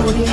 अंबाजोगाई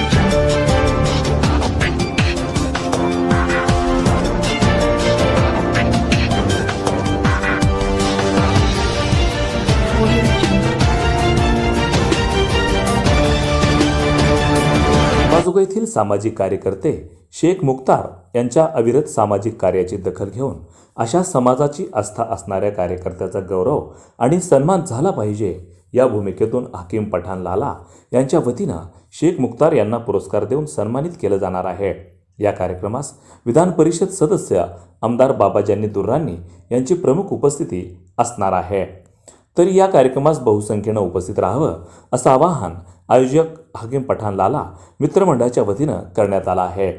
येथील सामाजिक कार्यकर्ते शेख मुख्तार यांच्या अविरत सामाजिक कार्याची दखल घेऊन अशा समाजाची आस्था असणाऱ्या कार्यकर्त्याचा गौरव आणि सन्मान झाला पाहिजे या भूमिकेतून हकीम पठाण लाला यांच्या वतीनं शेख मुख्तार यांना पुरस्कार देऊन सन्मानित केलं जाणार आहे। या कार्यक्रमास विधान परिषद सदस्य आमदार बाबाजानी दुर्राणी यांची प्रमुख उपस्थिती असणार आहे। तरी या कार्यक्रमास बहुसंख्येनं उपस्थित राहावं असं आवाहन आयोजक हकीम पठाण लाला मित्रमंडळाच्या वतीनं करण्यात आलं आहे।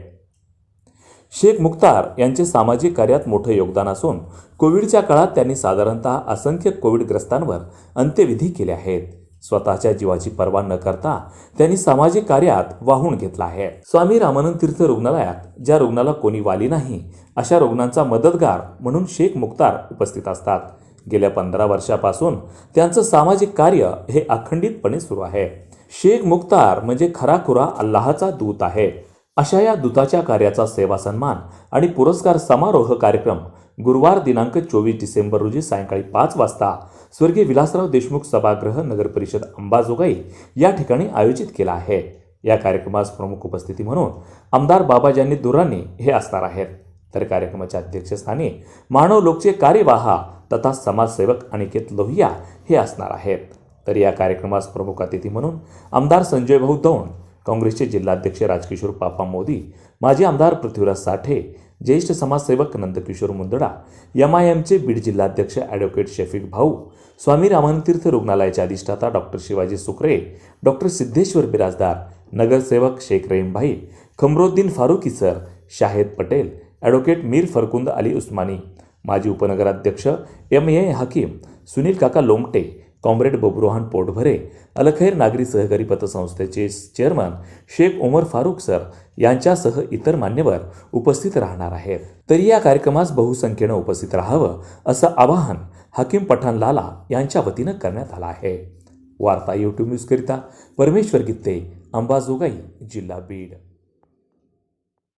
शेख मुख्तार यांचे सामाजिक कार्यात मोठं योगदान असून कोविडच्या काळात त्यांनी साधारणतः असंख्य कोविडग्रस्तांवर अंत्यविधी केले आहेत। स्वतःच्या जीवाची पर्वा न करता त्यांनी सामाजिक कार्यात वाहून घेतला आहे। स्वामी रामानंद तीर्थ रुग्णालयात ज्या रुग्णाला कोणी वाली नाही अशा रुग्णांचा मदतगार म्हणून शेख मुख्तार उपस्थित असतात। गेल्या 15 वर्षापासून त्यांचं सामाजिक कार्य हे अखंडितपणे सुरू आहे। शेख मुख्तार म्हणजे खराखुरा अल्लाहचा दूत आहे। अशा या दूताच्या कार्याचा सेवा सन्मान आणि पुरस्कार समारोह कार्यक्रम गुरुवार दिनांक 24 डिसेंबर रोजी सायंकाळी 5 वाजता स्वर्गीय विलासराव देशमुख सभागृह नगर परिषद अंबाजोगाई या ठिकाणी आयोजित केला आहे। या कार्यक्रमास प्रमुख उपस्थिती म्हणून आमदार बाबाजानी दुर्राणी हे असणार आहेत। तर कार्यक्रमाच्या अध्यक्षस्थानी मानव लोकचे कार्यवाह तथा समाजसेवक अनिकेत लोहिया हे असणार आहेत। तर या कार्यक्रमास प्रमुख अतिथी म्हणून आमदार संजय भाऊ दौंड, काँग्रेसचे जिल्हाध्यक्ष राजकिशोर पापा मोदी, माजी आमदार पृथ्वीराज साठे, ज्येष्ठ समाजसेवक नंदकिशोर मुंदडा, MIMचे बीड जिल्हाध्यक्ष ॲडव्होकेट शफीक भाऊ, स्वामी रामानंद तीर्थ रुग्णालयाचे अधिष्ठाता डॉक्टर शिवाजी सुकरे, डॉक्टर सिद्धेश्वर बिराजदार, नगरसेवक शेख रहीमभाई, खमरोद्दीन फारुकी सर, शाहेद पटेल, ॲडव्होकेट मीर फरकुंद अली उस्मानी, माजी उपनगराध्यक्ष MA हकीम, सुनील काका लोमटे, कॉम्रेड बबुरोहान पोटभरे, अलखैर नागरी सहकारी पतसंस्थेचे चेअरमन शेख उमर फारूक सर यांच्यासह इतर मान्यवर उपस्थित राहणार आहेत। तरी या कार्यक्रमास बहुसंख्येनं उपस्थित राहावं असं आवाहन हकीम पठाण लाला यांच्या वतीनं करण्यात आलं आहे। वार्ता YouTube न्यूजकरिता परमेश्वर गित्ते, अंबाजोगाई, जिल्हा बीड।